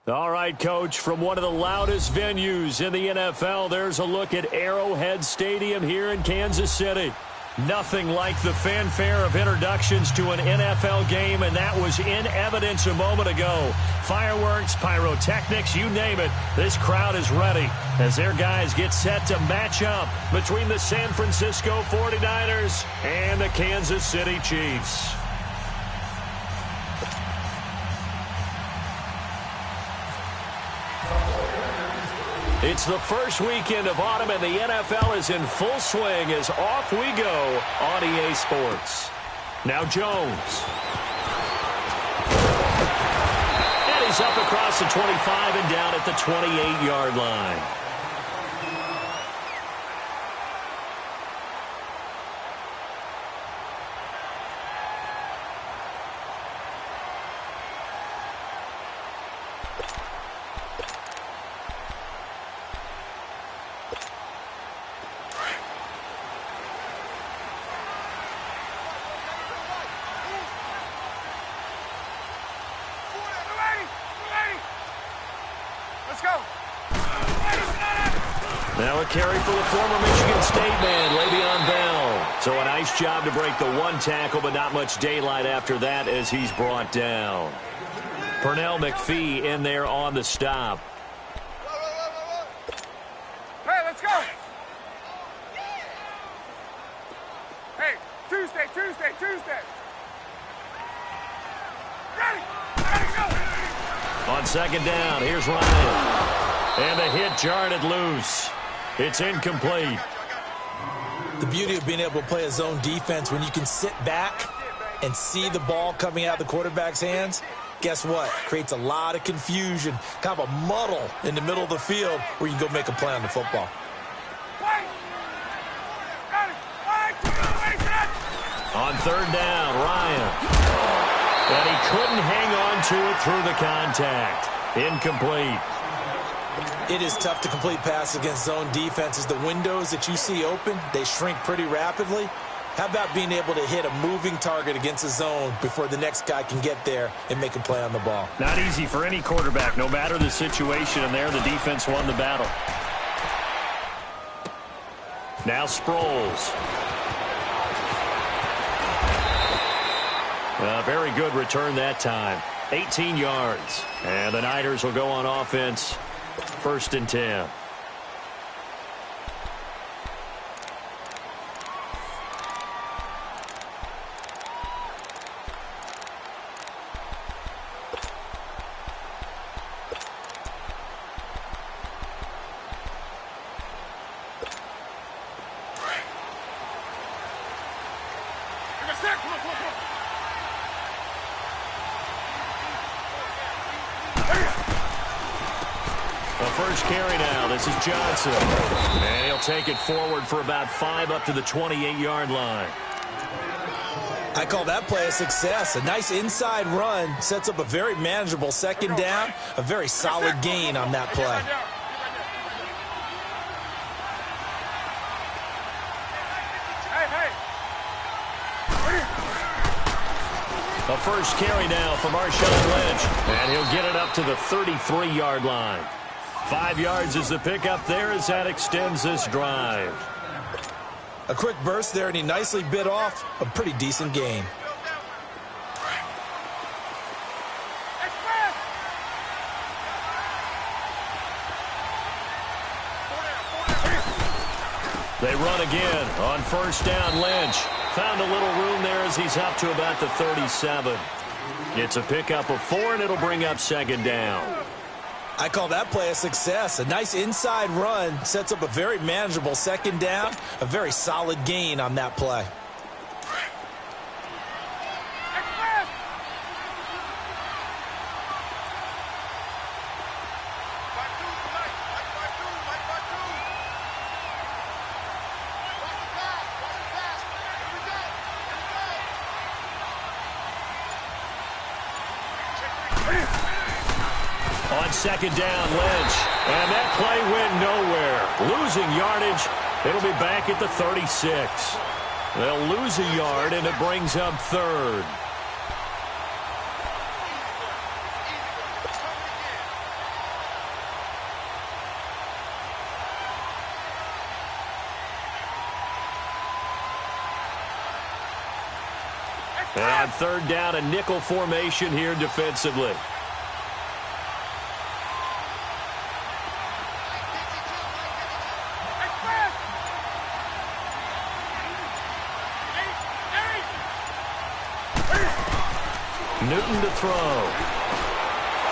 All right, Coach, from one of the loudest venues in the NFL, there's a look at Arrowhead Stadium here in Kansas City. Nothing like the fanfare of introductions to an NFL game, and that was in evidence a moment ago. Fireworks, pyrotechnics, you name it, this crowd is ready as their guys get set to match up between the San Francisco 49ers and the Kansas City Chiefs. It's the first weekend of autumn, and the NFL is in full swing as off we go on EA Sports. Now Jones. And he's up across the 25 and down at the 28-yard line. Now a carry for the former Michigan State man, Le'Veon Bell. So a nice job to break the one tackle, but not much daylight after that as he's brought down. Pernell McPhee in there on the stop. Hey, let's go. Hey, Tuesday. Ready, go. On second down, here's Ryan. And the hit jarred it loose. It's incomplete. The beauty of being able to play a zone defense when you can sit back and see the ball coming out of the quarterback's hands, guess what? Creates a lot of confusion, kind of a muddle in the middle of the field where you can go make a play on the football. On third down, Ryan. And he couldn't hang on to it through the contact. Incomplete. It is tough to complete passes against zone defenses. The windows that you see open, they shrink pretty rapidly. How about being able to hit a moving target against a zone before the next guy can get there and make a play on the ball? Not easy for any quarterback, no matter the situation, and there the defense won the battle. Now Sproles. A very good return that time. 18 yards. And the Niners will go on offense. 1st and 10. First carry now. This is Johnson. And he'll take it forward for about 5 up to the 28-yard line. I call that play a success. A nice inside run sets up a very manageable second down. A very solid gain on that play. A first carry now for Marshawn Lynch. And he'll get it up to the 33-yard line. 5 yards is the pickup there as that extends this drive. A quick burst there, and he nicely bit off a pretty decent gain. They run again on first down. Lynch found a little room there as he's up to about the 37. It's a pickup of 4, and it'll bring up second down. I call that play a success. A nice inside run sets up a very manageable second down. A very solid gain on that play. On second down, Lynch. And that play went nowhere. Losing yardage. It'll be back at the 36. They'll lose a yard, and it brings up third. And on third down, a nickel formation here defensively. Newton to throw.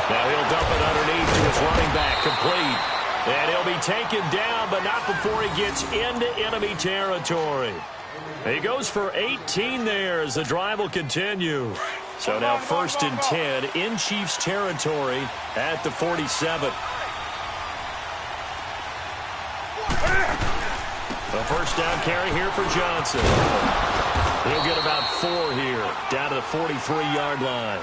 Now he'll dump it underneath to his running back, complete. And he'll be taken down, but not before he gets into enemy territory. He goes for 18 there as the drive will continue. So now 1st and 10 in Chiefs territory at the 47. A first down carry here for Johnson. He'll get about 4 here, down to the 43-yard line.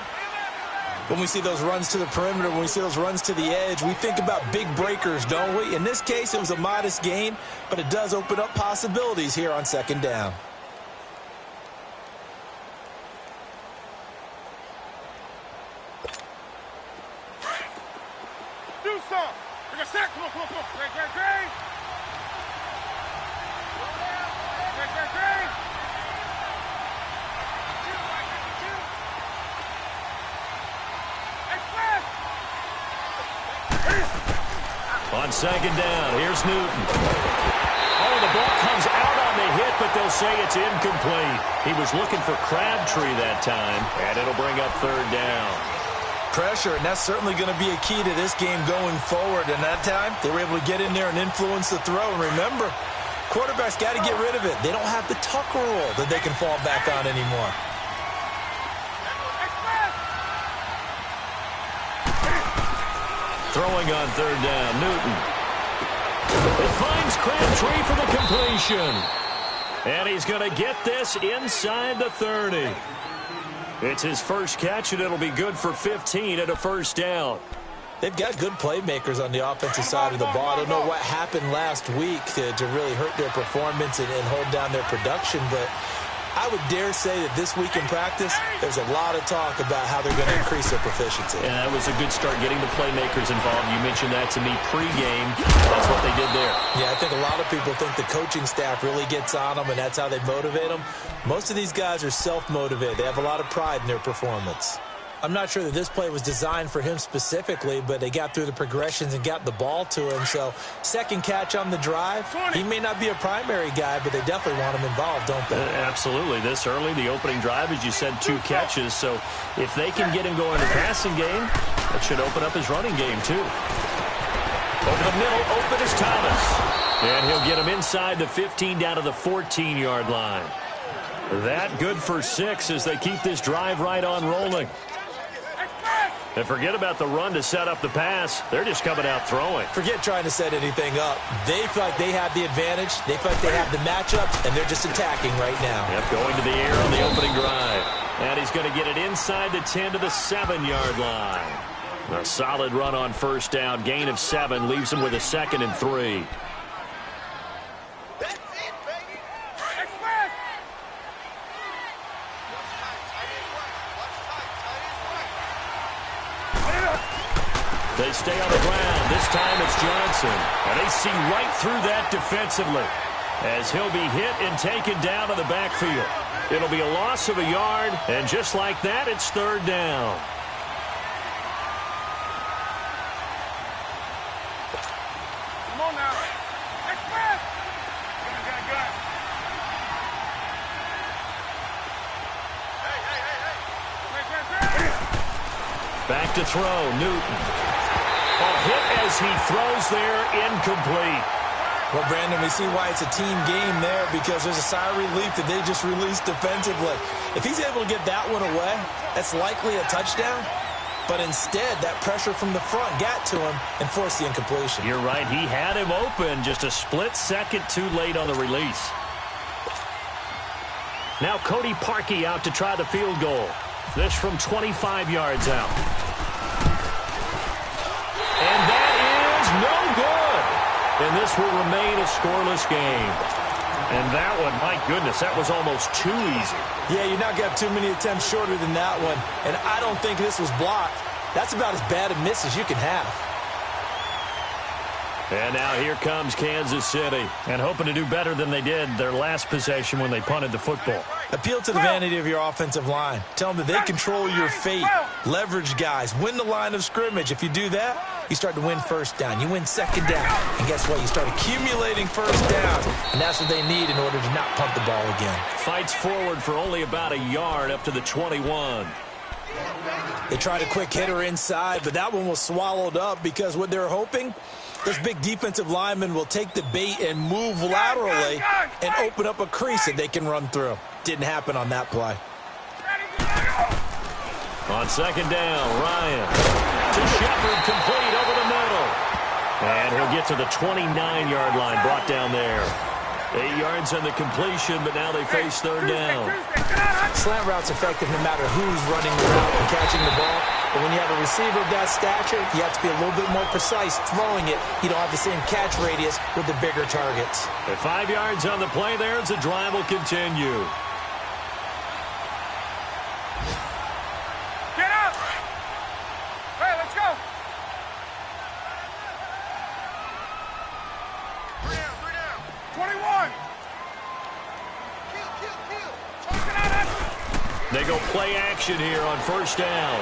When we see those runs to the perimeter, when we see those runs to the edge, we think about big breakers, don't we? In this case, it was a modest gain, but it does open up possibilities here on 2nd down. Do something. Bring a sack. Come on. Great. On 2nd down, here's Newton. Oh, the ball comes out on the hit, but they'll say it's incomplete. He was looking for Crabtree that time, and it'll bring up 3rd down. Pressure, and that's certainly going to be a key to this game going forward. And that time, they were able to get in there and influence the throw. And remember, quarterbacks got to get rid of it. They don't have the tuck rule that they can fall back on anymore. Throwing on 3rd down, Newton. It finds Crabtree for the completion. And he's going to get this inside the 30. It's his first catch, and it'll be good for 15 at a first down. They've got good playmakers on the offensive side of the ball. I don't know what happened last week to really hurt their performance and hold down their production, but I would dare say that this week in practice, there's a lot of talk about how they're going to increase their proficiency. And that was a good start, getting the playmakers involved. You mentioned that to me pregame. That's what they did there. Yeah, I think a lot of people think the coaching staff really gets on them, and that's how they motivate them. Most of these guys are self-motivated. They have a lot of pride in their performance. I'm not sure that this play was designed for him specifically, but they got through the progressions and got the ball to him. So, 2nd catch on the drive. He may not be a primary guy, but they definitely want him involved, don't they? Absolutely. This early, the opening drive, as you said, 2 catches. So, if they can get him going in the passing game, that should open up his running game, too. Over the middle, open is Thomas. And he'll get him inside the 15 down to the 14-yard line. That good for 6 as they keep this drive right on rolling. And forget about the run to set up the pass. They're just coming out throwing. Forget trying to set anything up. They feel like they have the advantage. They feel like they have the matchup, and they're just attacking right now. Yep, going to the air on the opening drive. And he's going to get it inside the 10 to the 7-yard line. A solid run on first down. Gain of 7 leaves him with a 2nd and 3. They stay on the ground. This time it's Johnson. And they see right through that defensively as he'll be hit and taken down to the backfield. It'll be a loss of a yard, and just like that, it's 3rd down. Come on now. Express. Good. Hey. Back to throw, Newton. A hit as he throws there, incomplete. Well, Brandon, we see why it's a team game there, because there's a sigh of relief that they just released defensively. If he's able to get that one away, that's likely a touchdown. But instead, that pressure from the front got to him and forced the incompletion. You're right. He had him open, just a split second too late on the release. Now Cody Parkey out to try the field goal. This from 25 yards out. And that is no good. And this will remain a scoreless game. And that one, my goodness, that was almost too easy. Yeah, you're not going to have too many attempts shorter than that one. And I don't think this was blocked. That's about as bad a miss as you can have. And now here comes Kansas City. And hoping to do better than they did their last possession when they punted the football. Appeal to the vanity of your offensive line. Tell them that they control your fate. Leverage guys. Win the line of scrimmage. If you do that, you start to win first down. You win second down. And guess what? You start accumulating first down. And that's what they need in order to not punt the ball again. Fights forward for only about a yard up to the 21. They tried a quick hitter inside, but that one was swallowed up because what they're hoping, this big defensive lineman will take the bait and move laterally and open up a crease that they can run through. Didn't happen on that play. On second down, Ryan to Shepard, complete over the middle. And he'll get to the 29-yard line, brought down there. 8 yards on the completion, but now they face third down. Slant route's effective no matter who's running the route and catching the ball. But when you have a receiver of that stature, you have to be a little bit more precise throwing it. You don't have the same catch radius with the bigger targets. At 5 yards on the play there as the drive will continue. Get up! Hey, let's go! 21! They go play action here on first down.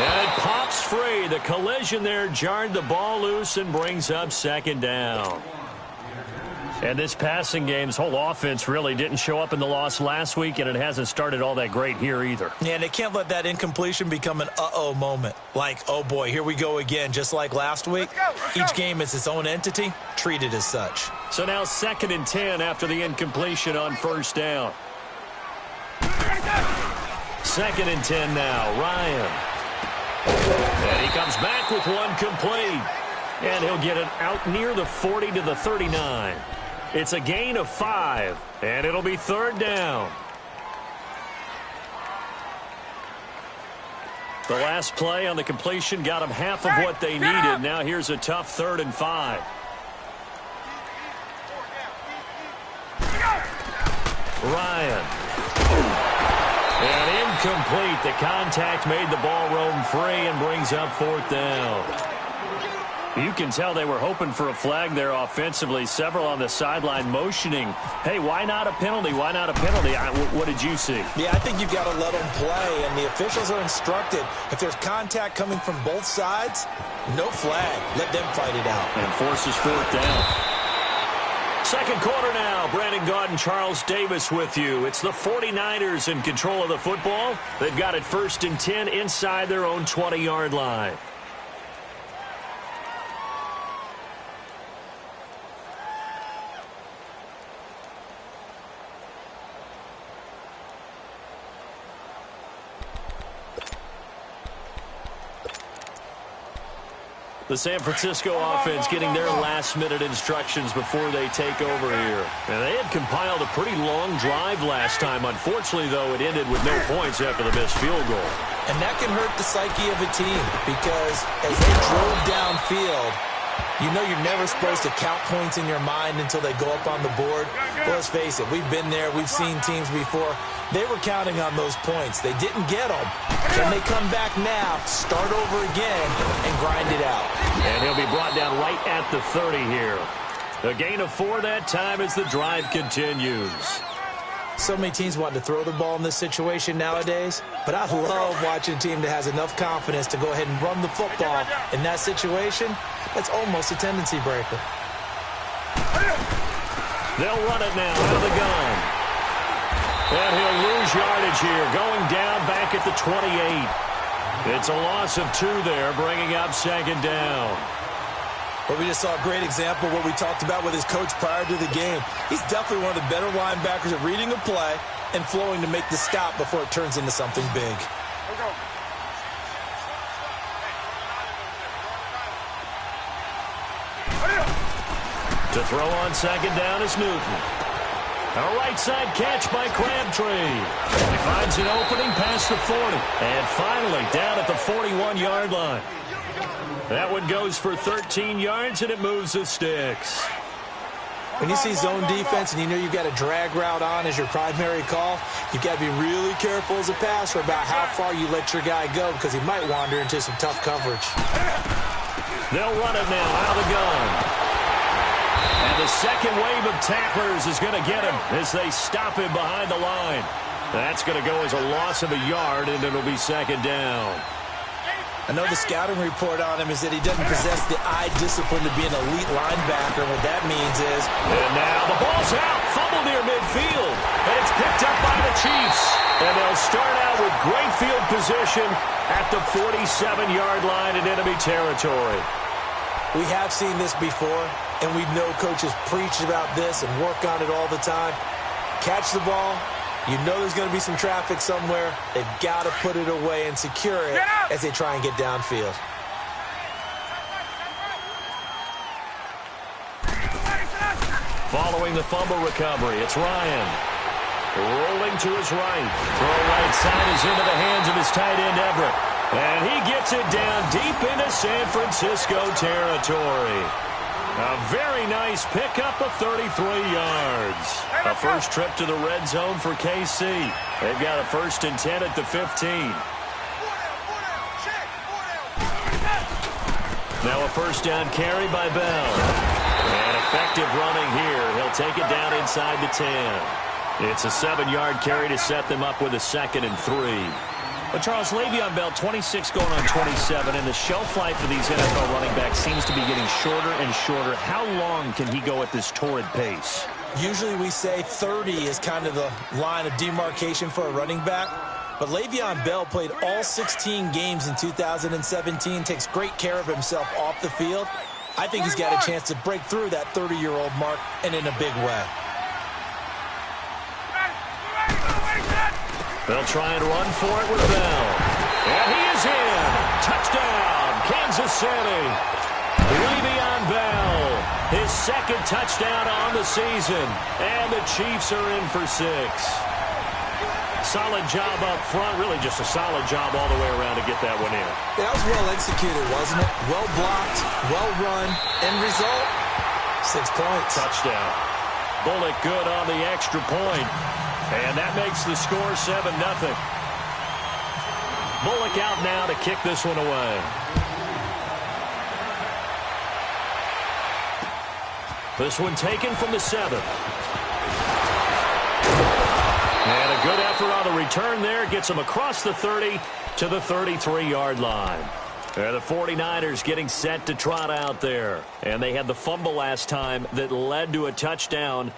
And it pops free. The collision there jarred the ball loose and brings up second down. And this passing game's whole offense really didn't show up in the loss last week, and it hasn't started all that great here either. Yeah, and they can't let that incompletion become an uh-oh moment. Like, oh boy, here we go again, just like last week. Each game is its own entity, treated as such. So now 2nd and 10 after the incompletion on first down. 2nd and 10 now, Ryan. And he comes back with one complete. And he'll get it out near the 40 to the 39. It's a gain of 5, and it'll be third down. The last play on the completion got them half of what they needed. Now here's a tough 3rd and 5. Ryan. And incomplete. The contact made the ball roam free and brings up 4th down. You can tell they were hoping for a flag there offensively. Several on the sideline motioning. Hey, why not a penalty? Why not a penalty? What did you see? Yeah, I think you've got to let them play, and the officials are instructed. If there's contact coming from both sides, no flag. Let them fight it out. And forces 4th down. Second quarter now. Brandon Gaudin, Charles Davis with you. It's the 49ers in control of the football. They've got it 1st and 10 inside their own 20-yard line. The San Francisco offense getting their last-minute instructions before they take over here. And they had compiled a pretty long drive last time. Unfortunately, though, it ended with no points after the missed field goal. And that can hurt the psyche of a team because as they drove downfield, you know you're never supposed to count points in your mind until they go up on the board. Well, let's face it, we've been there. We've seen teams before. They were counting on those points. They didn't get them. Can they come back now, start over again, and grind it out? And he'll be brought down right at the 30 here. A gain of 4 that time as the drive continues. So many teams want to throw the ball in this situation nowadays, but I love watching a team that has enough confidence to go ahead and run the football. In that situation, that's almost a tendency breaker. They'll run it now out of the gun. And he'll lose yardage here, going down back at the 28. It's a loss of 2 there, bringing up second down. Well, we just saw a great example of what we talked about with his coach prior to the game. He's definitely one of the better linebackers at reading a play and flowing to make the stop before it turns into something big. To throw on second down is Newton. A right side catch by Crabtree. He finds an opening past the 40. And finally down at the 41-yard line. That one goes for 13 yards, and it moves the sticks. When you see zone defense and you know you've got a drag route on as your primary call, you've got to be really careful as a passer about how far you let your guy go because he might wander into some tough coverage. They'll run it now out of the gun. And the second wave of tacklers is going to get him as they stop him behind the line. That's going to go as a loss of a yard, and it'll be second down. I know the scouting report on him is that he doesn't possess the eye discipline to be an elite linebacker. What that means is... And now the ball's out. Fumble near midfield. And it's picked up by the Chiefs. And they'll start out with great field position at the 47-yard line in enemy territory. We have seen this before, and we know coaches preach about this and work on it all the time. Catch the ball. You know there's going to be some traffic somewhere. They've got to put it away and secure it as they try and get downfield. Following the fumble recovery, it's Ryan. Rolling to his right. Throw right side is into the hands of his tight end, Everett. And he gets it down deep into San Francisco territory. A very nice pickup of 33 yards. A first trip to the red zone for KC. They've got a 1st and 10 at the 15. Now a first down carry by Bell. And effective running here. He'll take it down inside the 10. It's a 7-yard carry to set them up with a 2nd and 3. But Charles, Le'Veon Bell, 26 going on 27, and the shelf life of these NFL running backs seems to be getting shorter and shorter. How long can he go at this torrid pace? Usually we say 30 is kind of the line of demarcation for a running back. But Le'Veon Bell played all 16 games in 2017, takes great care of himself off the field. I think he's got a chance to break through that 30-year-old mark, and in a big way. They'll try and run for it with Bell. And he is in. Touchdown, Kansas City. Le'Veon Bell, his 2nd touchdown on the season. And the Chiefs are in for 6. Solid job up front. Really just a solid job all the way around to get that one in. That was well executed, wasn't it? Well blocked, well run. End result, 6 points. Touchdown. Bullock good on the extra point. And that makes the score 7-0. Bullock out now to kick this one away. This one taken from the 7. And a good effort on the return there. Gets him across the 30 to the 33-yard line. And the 49ers getting set to trot out there. And they had the fumble last time that led to a touchdown.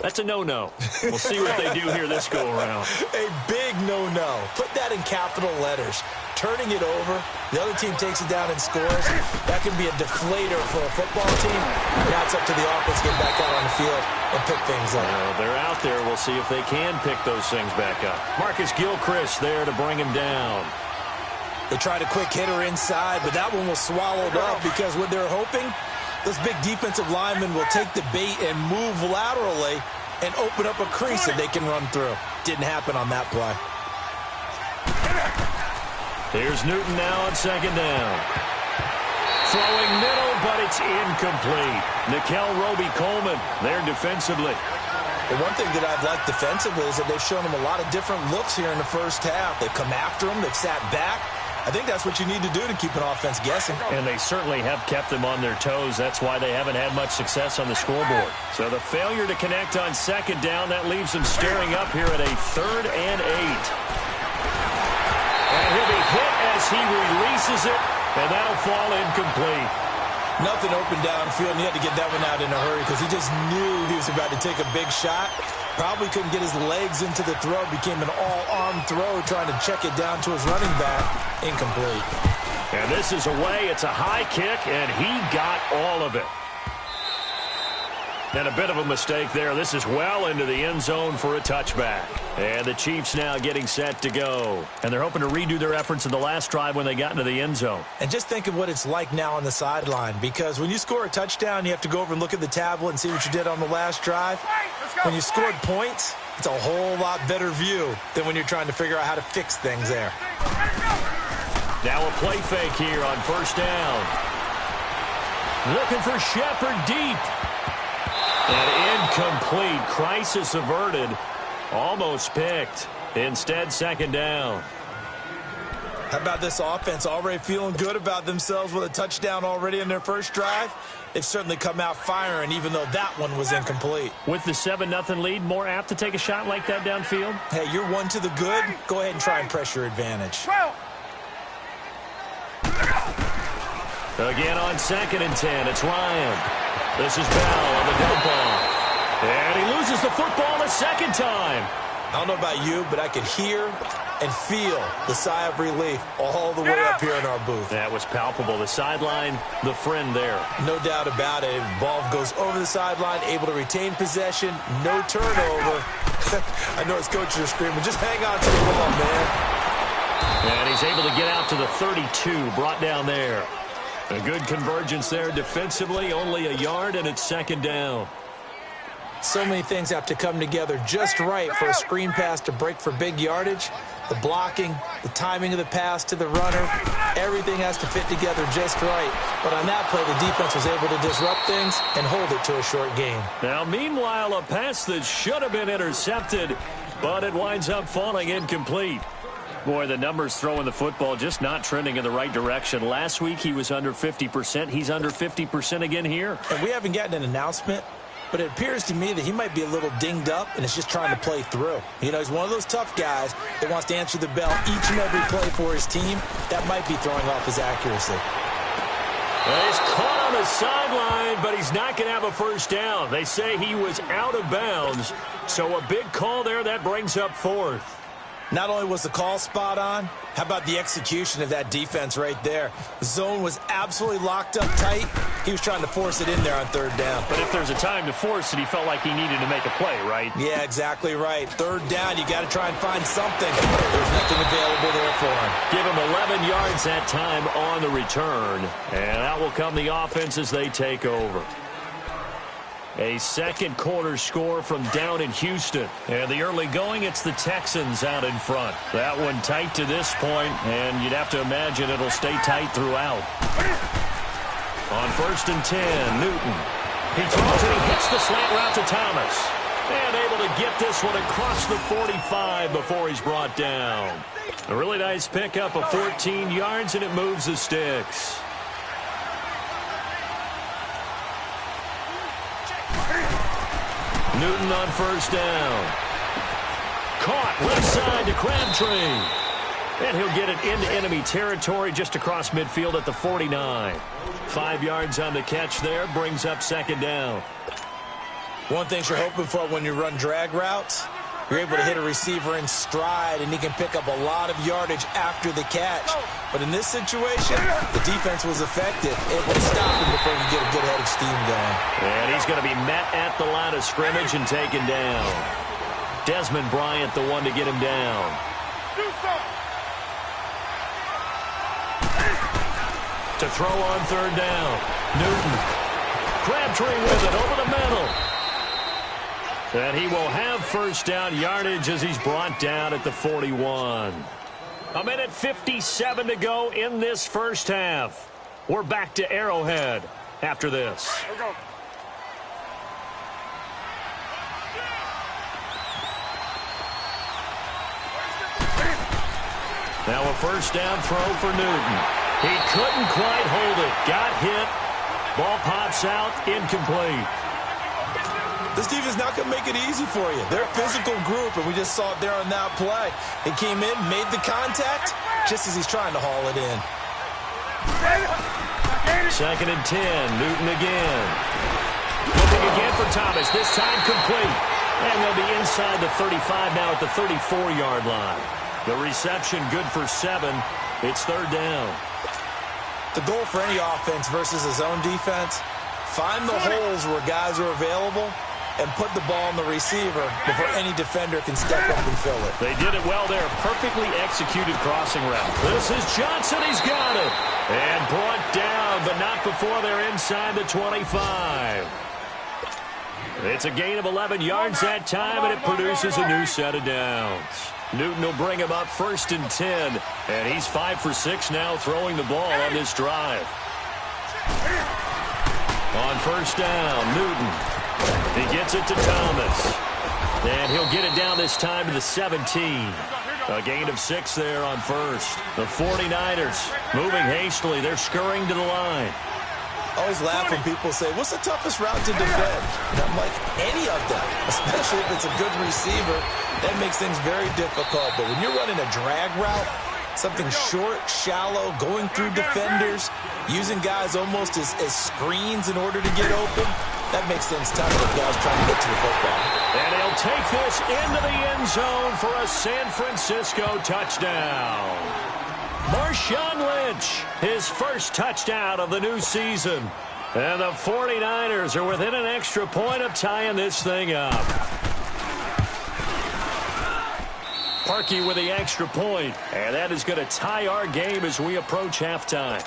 That's a no-no. We'll see what they do here this go-around. A big no-no. Put that in capital letters. Turning it over, the other team takes it down and scores. That can be a deflator for a football team. Now it's up to the offense to get back out on the field and pick things up. They're out there. We'll see if they can pick those things back up. Marcus Gilchrist there to bring him down. They tried a quick hitter inside, but that one was swallowed up because what they're hoping, those big defensive linemen will take the bait and move laterally and open up a crease that they can run through. Didn't happen on that play. Here's Newton now on 2nd down. Throwing middle, but it's incomplete. Nickel Roby-Coleman there defensively. The one thing that I've liked defensively is that they've shown him a lot of different looks here in the first half. They've come after him. They've sat back. I think that's what you need to do to keep an offense guessing. And they certainly have kept them on their toes. That's why they haven't had much success on the scoreboard. So the failure to connect on 2nd down, that leaves them staring up here at a 3rd and 8. And he'll be hit as he releases it, and that'll fall incomplete. Nothing open downfield, and he had to get that one out in a hurry because he just knew he was about to take a big shot. Probably couldn't get his legs into the throw. Became an all-arm throw trying to check it down to his running back. Incomplete. And this is away. It's a high kick, and he got all of it. And a bit of a mistake there. This is well into the end zone for a touchback. And the Chiefs now getting set to go. And they're hoping to redo their efforts in the last drive when they got into the end zone. And just think of what it's like now on the sideline. Because when you score a touchdown, you have to go over and look at the tablet and see what you did on the last drive. When you scored points, it's a whole lot better view than when you're trying to figure out how to fix things there. Now a play fake here on 1st down. Looking for Shepard deep. And incomplete. Crisis averted. Almost picked. Instead, 2nd down. How about this offense already feeling good about themselves with a touchdown already in their first drive? They've certainly come out firing, even though that one was incomplete. With the 7-0 lead, more apt to take a shot like that downfield? Hey, you're one to the good. Go ahead and try and press your advantage. Again on 2nd and 10, it's Ryan. This is Bell on the dump off. And he loses the football a second time. I don't know about you, but I could hear and feel the sigh of relief all the way up here in our booth. That was palpable. The sideline, the friend there. No doubt about it. Ball goes over the sideline, able to retain possession, no turnover. I know his coaches are screaming, just hang on to the ball, man. And he's able to get out to the 32, brought down there. A good convergence there defensively, only a yard, and it's 2nd down. So many things have to come together just right for a screen pass to break for big yardage. The blocking, the timing of the pass to the runner, everything has to fit together just right. But on that play, the defense was able to disrupt things and hold it to a short game. Now, meanwhile, a pass that should have been intercepted, but it winds up falling incomplete. Boy, the numbers throwing the football just not trending in the right direction. Last week, he was under 50%. He's under 50% again here. And we haven't gotten an announcement, but it appears to me that he might be a little dinged up and is just trying to play through. You know, he's one of those tough guys that wants to answer the bell each and every play for his team. That might be throwing off his accuracy. Well, he's caught on the sideline, but he's not going to have a first down. They say he was out of bounds, so a big call there that brings up 4th. Not only was the call spot on, how about the execution of that defense right there? The zone was absolutely locked up tight. He was trying to force it in there on 3rd down. But if there's a time to force it, he felt like he needed to make a play, right? Yeah, exactly right. 3rd down, you got to try and find something. There's nothing available there for him. Give him 11 yards that time on the return. And out will come the offense as they take over. A second quarter score from down in Houston. And the early going, it's the Texans out in front. That one tight to this point, and you'd have to imagine it'll stay tight throughout. On 1st and 10, Newton. He throws it, he hits the slant route to Thomas. And able to get this one across the 45 before he's brought down. A really nice pickup of 14 yards, and it moves the sticks. Newton on 1st down. Caught left side to Crabtree. And he'll get it into enemy territory just across midfield at the 49. 5 yards on the catch there, brings up 2nd down. One thing you're hoping for when you run drag routes, you're able to hit a receiver in stride, and he can pick up a lot of yardage after the catch. But in this situation, the defense was effective, able to stop him before he could get a good head of steam going. And he's going to be met at the line of scrimmage and taken down. Desmond Bryant, the one to get him down. To throw on 3rd down. Newton. Crabtree with it over the middle. And he will have 1st down yardage as he's brought down at the 41. 1:57 to go in this first half. We're back to Arrowhead after this. Now a 1st down throw for Newton. He couldn't quite hold it. Got hit. Ball pops out. Incomplete. This defense is not going to make it easy for you. They're a physical group, and we just saw it there on that play. He came in, made the contact, just as he's trying to haul it in. 2nd and 10, Newton again. Looking again for Thomas, this time complete. And they'll be inside the 35 now at the 34-yard line. The reception good for 7. It's 3rd down. The goal for any offense versus a zone defense, find the holes where guys are available and put the ball on the receiver before any defender can step up and fill it. They did it well there. Perfectly executed crossing route. This is Johnson. He's got it. And brought down, but not before they're inside the 25. It's a gain of 11 yards that time, and it produces a new set of downs. Newton will bring him up 1st and 10, and he's 5 for 6 now throwing the ball on this drive. On 1st down, Newton. He gets it to Thomas. And he'll get it down this time to the 17. A gain of 6 there on first. The 49ers moving hastily. They're scurrying to the line. I always laugh when people say, what's the toughest route to defend? And I'm like, any of them, especially if it's a good receiver. That makes things very difficult. But when you're running a drag route, something short, shallow, going through defenders, using guys almost as screens in order to get open, that makes things tough for guys trying to get to the football. And he'll take this into the end zone for a San Francisco touchdown. Marshawn Lynch, his first touchdown of the new season. And the 49ers are within an extra point of tying this thing up. Parkey with the extra point, and that is going to tie our game as we approach halftime.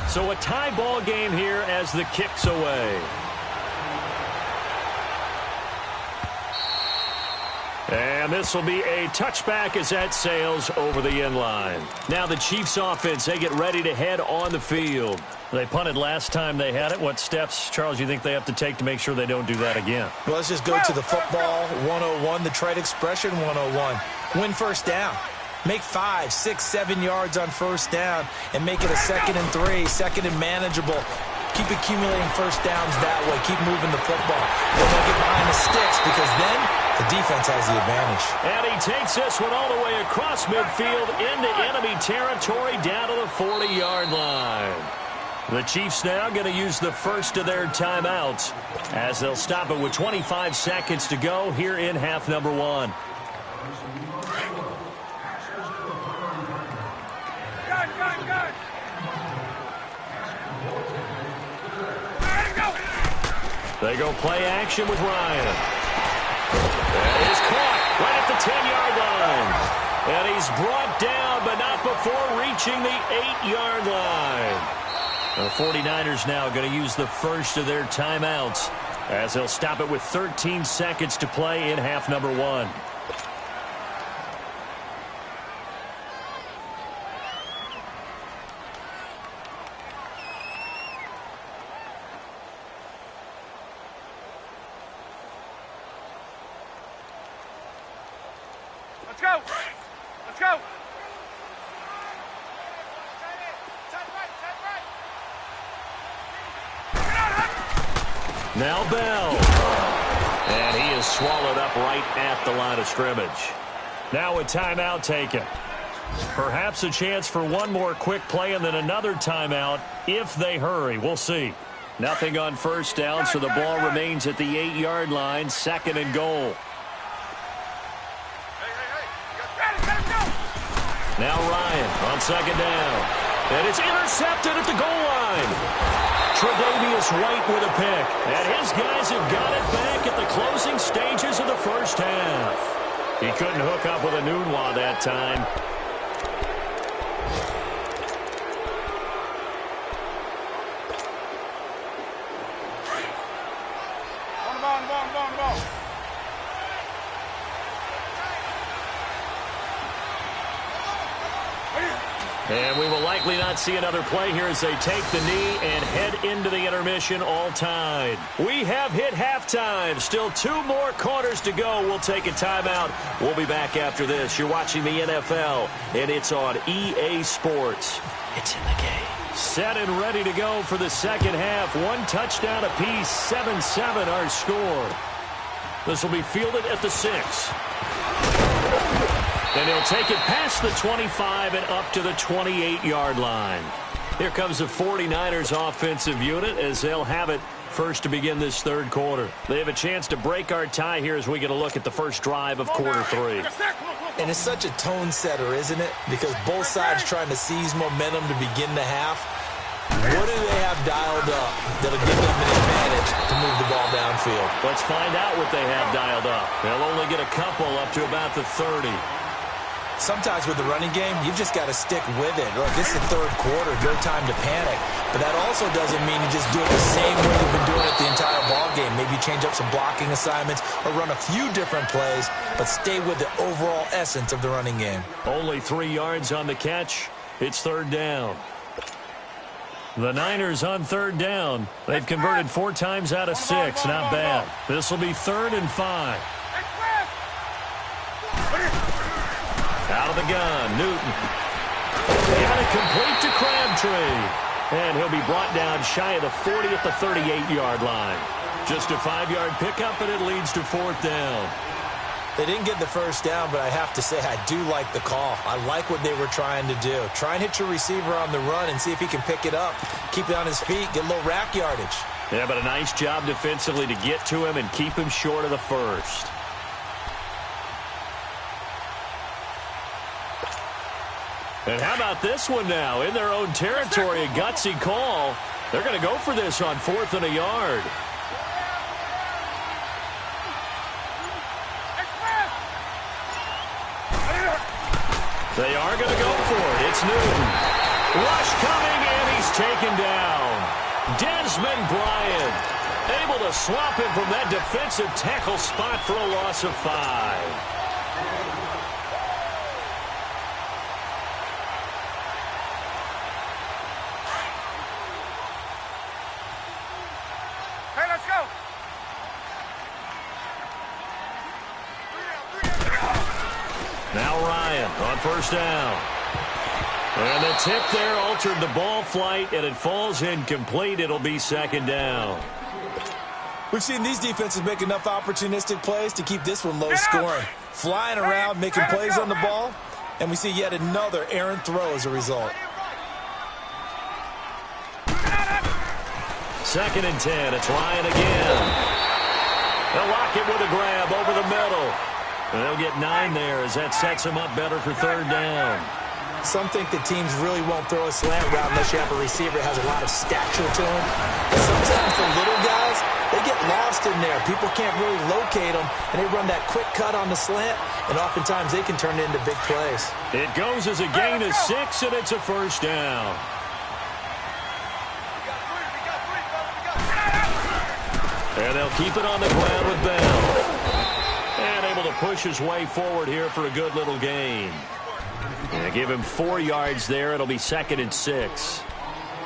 So a tie ball game here as the kick's away. And this will be a touchback as that sails over the end line. Now the Chiefs offense, they get ready to head on the field. They punted last time they had it. What steps, Charles, you think they have to take to make sure they don't do that again? Well, let's just go to the football 101, the trade expression 101. Win first down. Make 5, 6, 7 yards on first down and make it a 2nd and 3, 2nd and manageable. Keep accumulating first downs that way. Keep moving the football. Don't get behind the sticks because then the defense has the advantage. And he takes this one all the way across midfield into enemy territory down to the 40-yard line. The Chiefs now going to use the first of their timeouts as they'll stop it with 25 seconds to go here in half number 1. They go play action with Ryan. That is caught right at the 10-yard line. And he's brought down, but not before reaching the 8-yard line. The 49ers now going to use the first of their timeouts as they'll stop it with 13 seconds to play in half number 1. Let's go. Let's go. Now Bell. And he is swallowed up right at the line of scrimmage. Now a timeout taken. Perhaps a chance for one more quick play and then another timeout if they hurry. We'll see. Nothing on first down, so the ball remains at the 8-yard line, 2nd and goal. Now Ryan on 2nd down. And it's intercepted at the goal line. Tre'Davious White with a pick. And his guys have got it back at the closing stages of the first half. He couldn't hook up with a Nunwa that time. On the ball. And we will likely not see another play here as they take the knee and head into the intermission all tied. We have hit halftime. Still 2 more quarters to go. We'll take a timeout. We'll be back after this. You're watching the NFL, and it's on EA Sports. It's in the game. Set and ready to go for the second half. 1 touchdown apiece, 7-7 our score. This will be fielded at the 6. And he'll take it past the 25 and up to the 28-yard line. Here comes the 49ers offensive unit as they'll have it first to begin this third quarter. They have a chance to break our tie here as we get a look at the first drive of quarter 3. And it's such a tone setter, isn't it? Because both sides trying to seize momentum to begin the half. What do they have dialed up that'll give them an advantage to move the ball downfield? Let's find out what they have dialed up. They'll only get a couple up to about the 30. Sometimes with the running game, you've just got to stick with it. Look, this is the third quarter, no time to panic. But that also doesn't mean you just do it the same way you've been doing it the entire ball game. Maybe change up some blocking assignments or run a few different plays, but stay with the overall essence of the running game. Only 3 yards on the catch. It's third down. The Niners on third down. They've converted 4 times out of 6. Not bad. This will be 3rd and 5. Out of the gun, Newton. Got it complete to Crabtree. And he'll be brought down shy of the 40 at the 38-yard line. Just a 5-yard pickup, and it leads to 4th down. They didn't get the first down, but I have to say I do like the call. I like what they were trying to do. Try and hit your receiver on the run and see if he can pick it up. Keep it on his feet, get a little rack yardage. Yeah, but a nice job defensively to get to him and keep him short of the first. And how about this one now? In their own territory, a gutsy call. They're going to go for this on 4th and a yard. They are going to go for it. It's Newton. Rush coming, and he's taken down. Desmond Bryant able to swap him from that defensive tackle spot for a loss of 5. Now Ryan on first down. And the tip there altered the ball flight, and it falls incomplete. It'll be 2nd down. We've seen these defenses make enough opportunistic plays to keep this one low scoring. Flying around, making plays on the ball, and we see yet another errant throw as a result. 2nd and 10. It's Ryan again. They'll lock it with a grab over the middle. And they'll get 9 there as that sets them up better for 3rd down. Some think that teams really won't throw a slant route unless you have a receiver that has a lot of stature to him. But sometimes the little guys, they get lost in there. People can't really locate them, and they run that quick cut on the slant, and oftentimes they can turn it into big plays. It goes as a gain of 6, and it's a 1st down. And they'll keep it on the ground with Bell. And able to push his way forward here for a good little gain. And give him 4 yards there. It'll be 2nd and 6.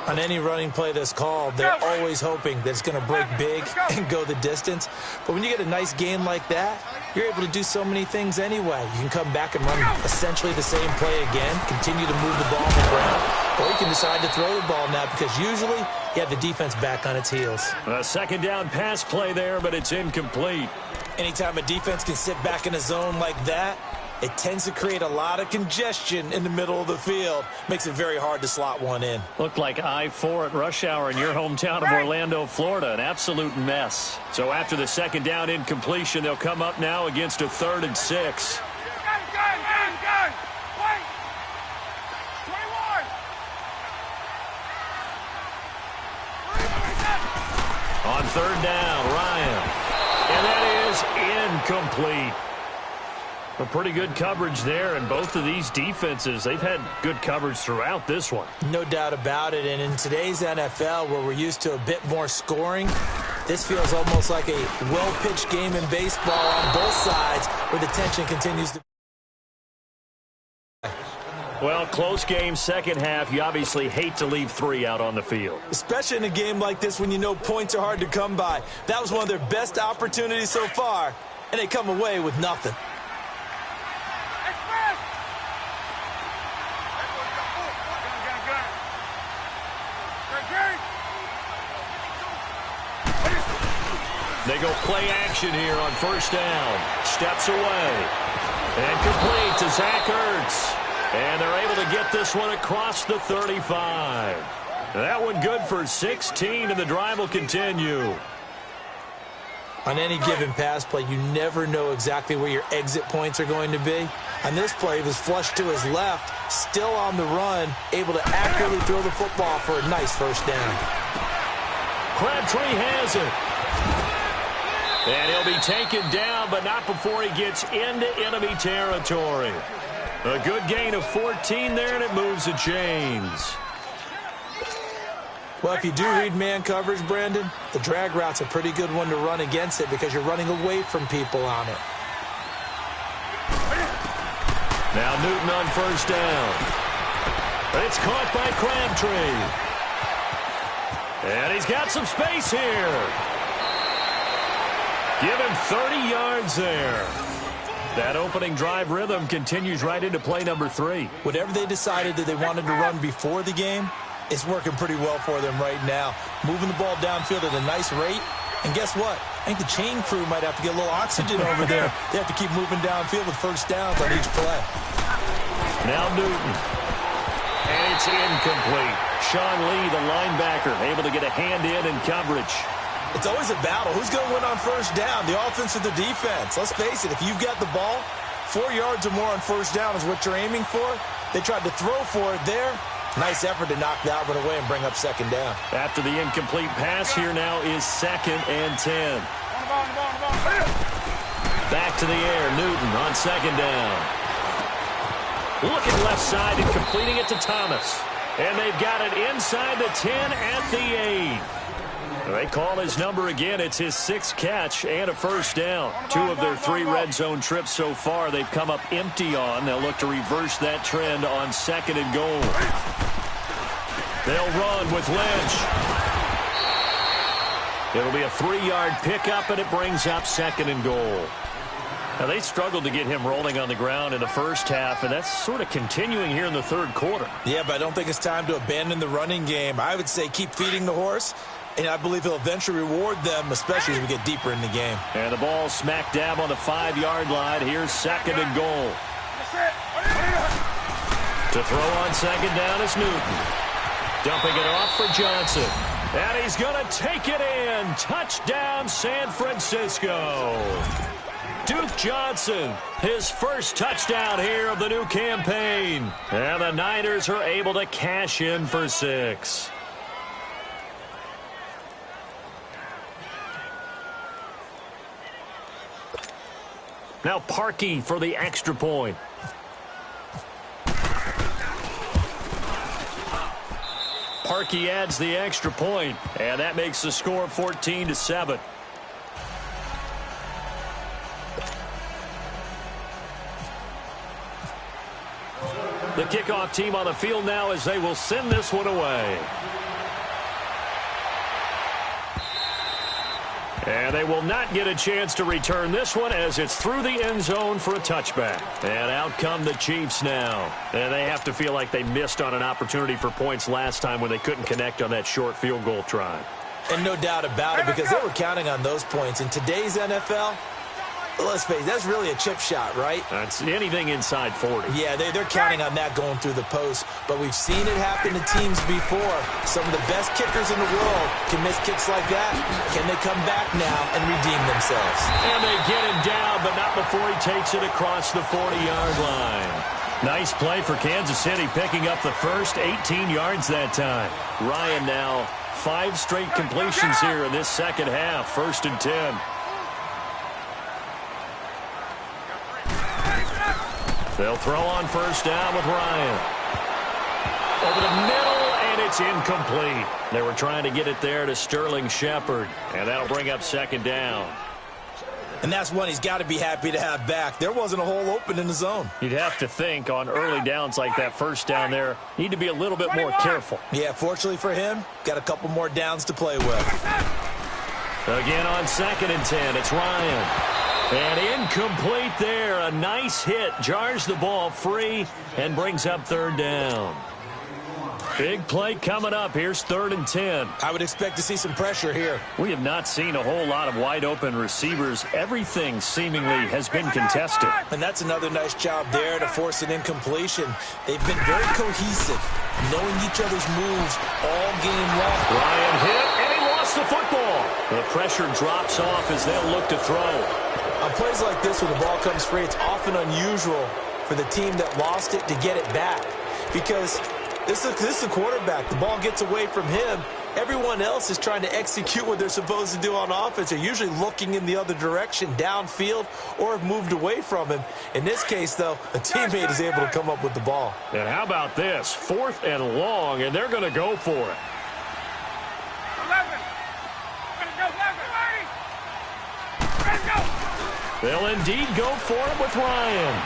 On any running play that's called, they're always hoping that it's going to break big and go the distance. But when you get a nice gain like that, you're able to do so many things anyway. You can come back and run essentially the same play again, continue to move the ball on the ground, or you can decide to throw the ball now because usually you have the defense back on its heels. A 2nd down pass play there, but it's incomplete. Anytime a defense can sit back in a zone like that, it tends to create a lot of congestion in the middle of the field. Makes it very hard to slot one in. Looked like I-4 at rush hour in your hometown of Orlando, Florida. An absolute mess. So after the 2nd down incompletion, they'll come up now against a 3rd and 6. On 3rd down, Ryan. And that is incomplete. A pretty good coverage there, and both of these defenses, they've had good coverage throughout this one. No doubt about it, and in today's NFL, where we're used to a bit more scoring, this feels almost like a well-pitched game in baseball on both sides, where the tension continues to... Well, close game, 2nd half. You obviously hate to leave 3 out on the field. Especially in a game like this when you know points are hard to come by. That was one of their best opportunities so far, and they come away with nothing. They go play action here on 1st down. Steps away. And complete to Zach Ertz. And they're able to get this one across the 35. That one good for 16, and the drive will continue. On any given pass play, you never know exactly where your exit points are going to be. On this play, he was flushed to his left, still on the run, able to accurately throw the football for a nice 1st down. Crabtree has it. And he'll be taken down, but not before he gets into enemy territory. A good gain of 14 there, and it moves the chains. Well, if you do read man coverage, Brandon, the drag route's a pretty good one to run against it because you're running away from people on it. Now Newton on 1st down. It's caught by Crabtree. And he's got some space here. Give him 30 yards there. That opening drive rhythm continues right into play number 3. Whatever they decided that they wanted to run before the game, it's working pretty well for them right now. Moving the ball downfield at a nice rate. And guess what? I think the chain crew might have to get a little oxygen over there. They have to keep moving downfield with first downs on each play. Now Newton. And it's incomplete. Sean Lee, the linebacker, able to get a hand in coverage. It's always a battle. Who's going to win on first down, the offense or the defense? Let's face it, if you've got the ball, 4 yards or more on first down is what you're aiming for. They tried to throw for it there. Nice effort to knock that one away and bring up second down. After the incomplete pass, here now is 2nd and 10. Back to the air, Newton on 2nd down. Looking left side and completing it to Thomas. And they've got it inside the 10 at the 8. They call his number again. It's his 6th catch and a first down. 2 of their 3 red zone trips so far they've come up empty on. They'll look to reverse that trend on 2nd and goal. They'll run with Lynch. It'll be a 3-yard pickup, and it brings up 2nd and goal. Now, they struggled to get him rolling on the ground in the first half, and that's sort of continuing here in the 3rd quarter. Yeah, but I don't think it's time to abandon the running game. I would say keep feeding the horse. And I believe he'll eventually reward them, especially as we get deeper in the game. And the ball smack dab on the 5-yard line. Here's 2nd and goal. To throw on 2nd down is Newton. Dumping it off for Johnson. And he's going to take it in. Touchdown, San Francisco. Duke Johnson, his first touchdown here of the new campaign. And the Niners are able to cash in for 6. Now Parkey for the extra point. Parkey adds the extra point, and that makes the score 14-7. The kickoff team on the field now as they will send this one away. And they will not get a chance to return this one as it's through the end zone for a touchback. And out come the Chiefs now. And they have to feel like they missed on an opportunity for points last time when they couldn't connect on that short field goal try. And no doubt about it, because they were counting on those points. In today's NFL, let's face it, that's really a chip shot, right? That's anything inside 40. Yeah, they're counting on that going through the post. But we've seen it happen to teams before. Some of the best kickers in the world can miss kicks like that. Can they come back now and redeem themselves? And they get him down, but not before he takes it across the 40-yard line. Nice play for Kansas City, picking up the first 18 yards that time. Ryan now 5 straight completions here in this second half. 1st and 10. They'll throw on first down with Ryan. Over the middle, and it's incomplete. They were trying to get it there to Sterling Shepard, and that'll bring up 2nd down. And that's one he's got to be happy to have back. There wasn't a hole open in the zone. You'd have to think on early downs like that first down there, need to be a little bit more careful. Yeah, fortunately for him, got a couple more downs to play with. Again on 2nd and 10, it's Ryan. And incomplete there. A nice hit. Jars the ball free and brings up 3rd down. Big play coming up. Here's 3rd and 10. I would expect to see some pressure here. We have not seen a whole lot of wide open receivers. Everything seemingly has been contested. And that's another nice job there to force an incompletion. They've been very cohesive, knowing each other's moves all game long. Ryan hit, and he lost the football. The pressure drops off as they'll look to throw. On plays like this, when the ball comes free, it's often unusual for the team that lost it to get it back. Because this is a quarterback. The ball gets away from him. Everyone else is trying to execute what they're supposed to do on offense. They're usually looking in the other direction, downfield, or have moved away from him. In this case, though, a teammate is able to come up with the ball. And how about this? 4th and long, and they're going to go for it. 11. Let's go. They'll indeed go for it with Ryan.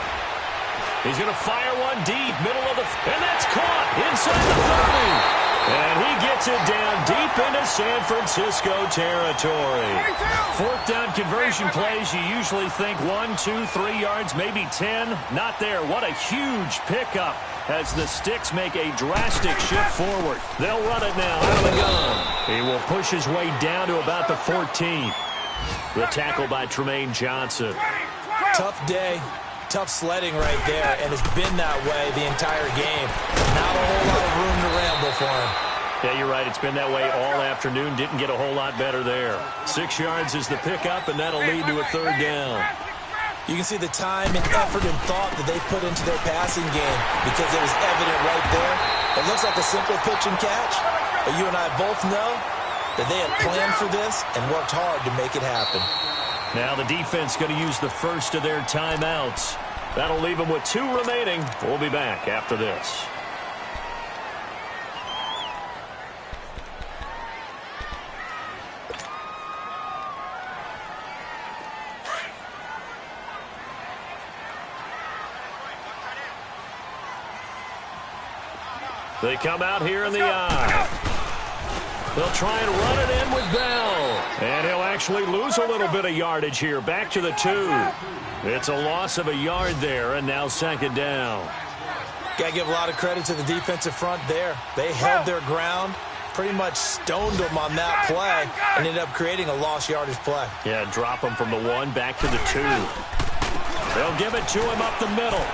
He's going to fire one deep, middle of the... And that's caught inside the 30. And he gets gets it down deep into San Francisco territory. 4th down conversion plays, you usually think 1, 2, 3 yards, maybe 10. Not there. What a huge pickup as the Sticks make a drastic shift forward. They'll run it now out of the gun. He will push his way down to about the 14. The tackle by Tremaine Johnson. Tough day. Tough sledding right there, and it's been that way the entire game. Not a whole lot of room to ramble for him. Yeah, you're right. It's been that way all afternoon. Didn't get a whole lot better there. 6 yards is the pickup, and that'll lead to a 3rd down. You can see the time and effort and thought that they put into their passing game because it was evident right there. It looks like a simple pitch and catch, but you and I both know that they had planned for this and worked hard to make it happen. Now the defense going to use the first of their timeouts. That'll leave them with 2 remaining. We'll be back after this. They come out here in the eye. They'll try and run it in with Bell. And he'll actually lose a little bit of yardage here. Back to the 2. It's a loss of a yard there, and now 2nd down. Got to give a lot of credit to the defensive front there. They held their ground, pretty much stoned them on that play, and ended up creating a lost yardage play. Yeah, drop him from the 1 back to the 2. They'll give it to him up the middle.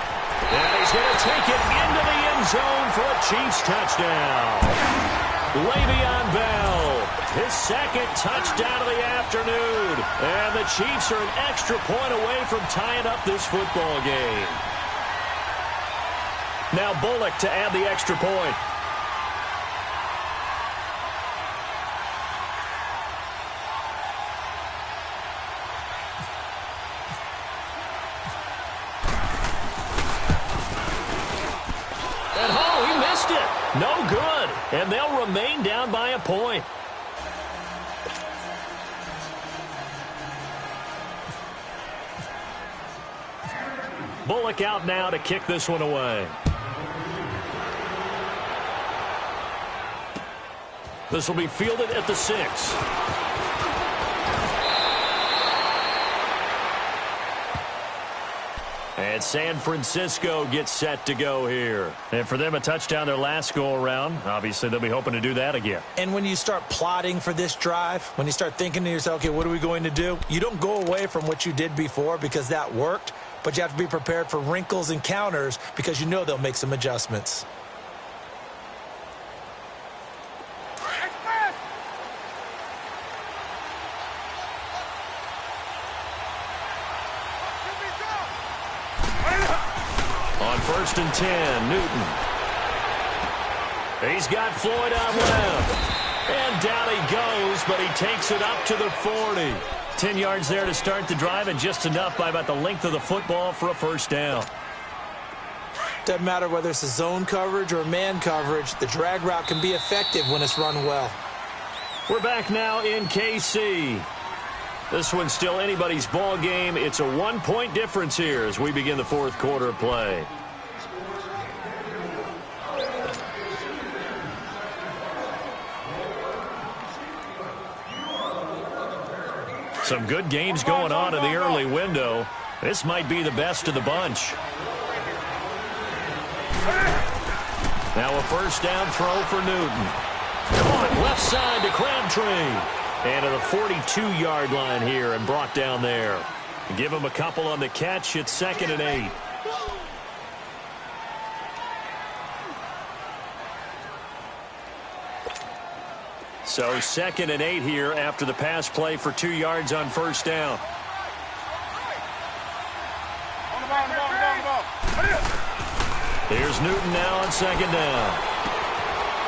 And he's going to take it into the end zone for a Chiefs touchdown. Le'Veon Bell, his 2nd touchdown of the afternoon. And the Chiefs are an extra point away from tying up this football game. Now Bullock to add the extra point. And oh, he missed it. No good. And they'll remain down by a point. Bullock out now to kick this one away. This will be fielded at the 6. And San Francisco gets set to go here. And for them, a touchdown their last go-around. Obviously, they'll be hoping to do that again. And when you start plotting for this drive, when you start thinking to yourself, okay, what are we going to do? You don't go away from what you did before because that worked, but you have to be prepared for wrinkles and counters because you know they'll make some adjustments. On 1st and 10, Newton. He's got Floyd out left. And down he goes, but he takes it up to the 40. 10 yards there to start the drive, and just enough by about the length of the football for a 1st down. Doesn't matter whether it's a zone coverage or man coverage, the drag route can be effective when it's run well. We're back now in KC. This one's still anybody's ball game. It's a 1-point difference here as we begin the 4th quarter of play. Some good games going on in the early window. This might be the best of the bunch. Now a 1st down throw for Newton. Caught left side to Crabtree. And to the 42-yard line here and brought down there. Give him a couple on the catch. It's 2nd and 8. So 2nd and 8 here after the pass play for 2 yards on 1st down. Here's Newton now on 2nd down.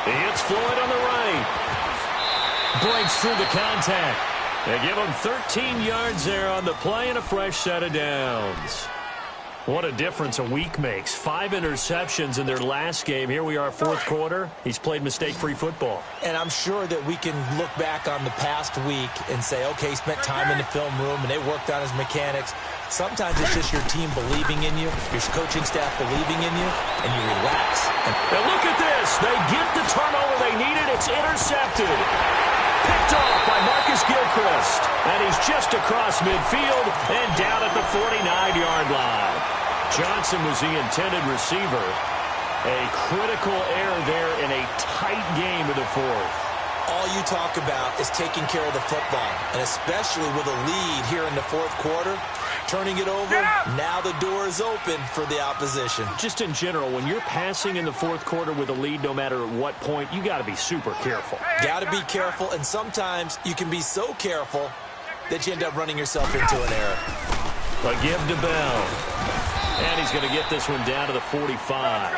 He hits Floyd on the right. Breaks through the contact. They give him 13 yards there on the play and a fresh set of downs. What a difference a week makes. 5 interceptions in their last game. Here we are, 4th quarter. He's played mistake-free football. And I'm sure that we can look back on the past week and say, okay, he spent time in the film room and they worked on his mechanics. Sometimes it's just your team believing in you, your coaching staff believing in you, and you relax. Now look at this. this. They get the turnover they needed. It's intercepted. Picked off by Marcus Gilchrist. And he's just across midfield and down at the 49-yard line. Johnson was the intended receiver. A critical error there in a tight game in the fourth. All you talk about is taking care of the football, and especially with a lead here in the fourth quarter, turning it over, now the door is open for the opposition. Just in general, when you're passing in the fourth quarter with a lead, no matter at what point, you got to be super careful. Got to be careful, and sometimes you can be so careful that you end up running yourself into an error. A give to Bell. And he's going to get this one down to the 45.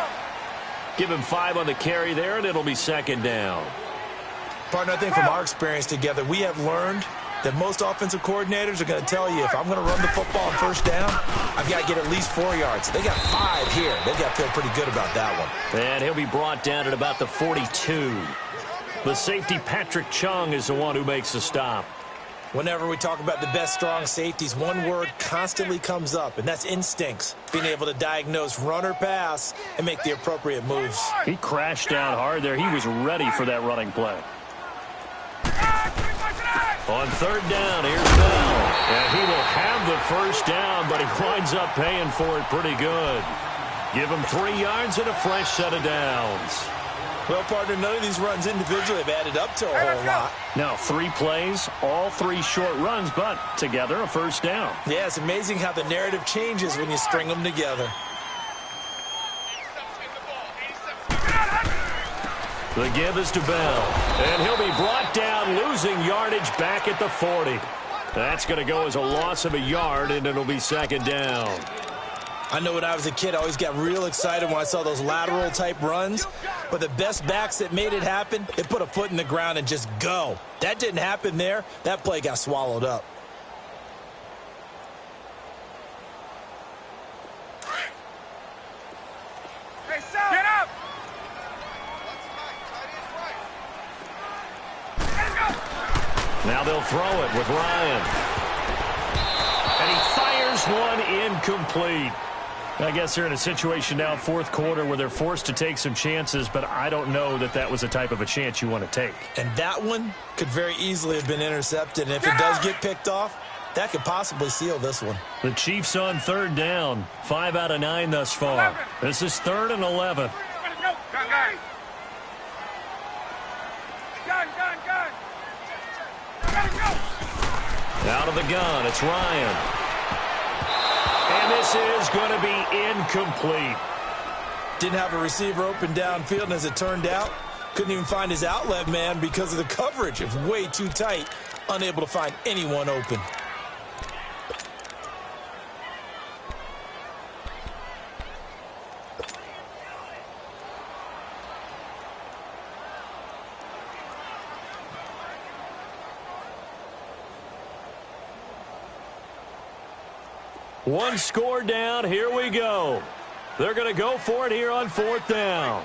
Give him 5 on the carry there, and it'll be second down. Partner, I think from our experience together, we have learned that most offensive coordinators are going to tell you, if I'm going to run the football on first down, I've got to get at least 4 yards. They got 5 here. They've got to feel pretty good about that one. And he'll be brought down at about the 42. The safety, Patrick Chung, is the one who makes the stop. Whenever we talk about the best strong safeties, one word constantly comes up, and that's instincts. Being able to diagnose run or pass and make the appropriate moves. He crashed down hard there. He was ready for that running play. On third down, here's Bell. And he will have the first down, but he winds up paying for it pretty good. Give him 3 yards and a fresh set of downs. Well, partner, none of these runs individually have added up to a whole lot. Now, 3 plays, all 3 short runs, but together a first down. Yeah, it's amazing how the narrative changes when you string them together. The give is to Bell, and he'll be brought down, losing yardage back at the 40. That's going to go as a loss of a yard, and it'll be second down. I know when I was a kid, I always got real excited when I saw those lateral-type runs. But the best backs that made it happen, they put a foot in the ground and just go. That didn't happen there. That play got swallowed up. Hey, Sal! Get up! Now they'll throw it with Ryan. And he fires one incomplete. I guess they're in a situation now, fourth quarter, where they're forced to take some chances, but I don't know that that was the type of a chance you want to take. And that one could very easily have been intercepted. And if it does get picked off, that could possibly seal this one. The Chiefs on third down. 5 out of 9 thus far. This is 3rd and 11. Out of the gun, it's Ryan. And this is going to be incomplete. Didn't have a receiver open downfield, and as it turned out, couldn't even find his outlet man because of the coverage. It was way too tight, unable to find anyone open. One score down. Here we go. They're going to go for it here on 4th down.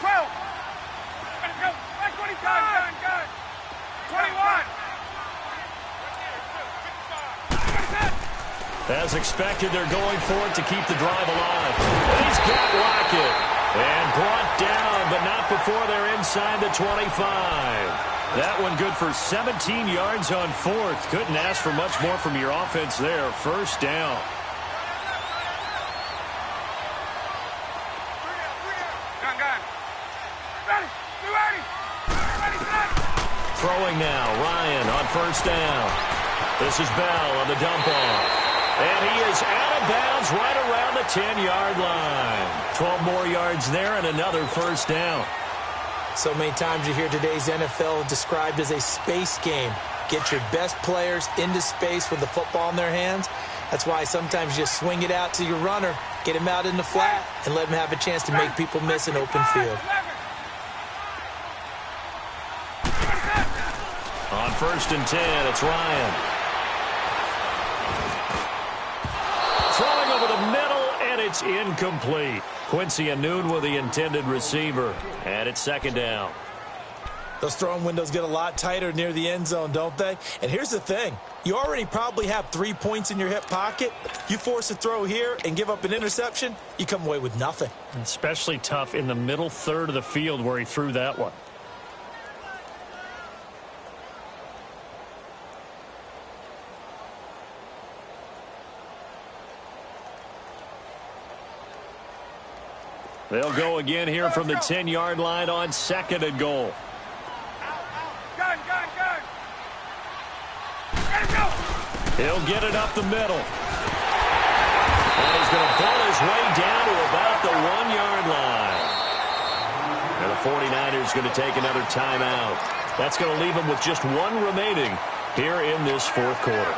12. Let's go. 25. 21. As expected, they're going for it to keep the drive alive. And he's got Lockett. And brought down, but not before they're inside the 25. That one good for 17 yards on 4th. Couldn't ask for much more from your offense there. First down. Throwing now, Ryan on first down. This is Bell on the dump off. And he is out of bounds right around the 10-yard line. 12 more yards there and another first down. So many times you hear today's NFL described as a space game. Get your best players into space with the football in their hands. That's why sometimes you swing it out to your runner, get him out in the flat, and let him have a chance to make people miss an open field. On 1st and 10, it's Ryan. Throwing over the middle, and it's incomplete. Quincy Anoon with the intended receiver. And it's 2nd down. Those throwing windows get a lot tighter near the end zone, don't they? And here's the thing. You already probably have 3 points in your hip pocket. You force a throw here and give up an interception, you come away with nothing. Especially tough in the middle third of the field where he threw that one. They'll go again here from the 10-yard line on 2nd and goal. Gun. He'll get it up the middle. And he's going to pull his way down to about the 1-yard line. And the 49ers going to take another timeout. That's going to leave them with just one remaining here in this fourth quarter.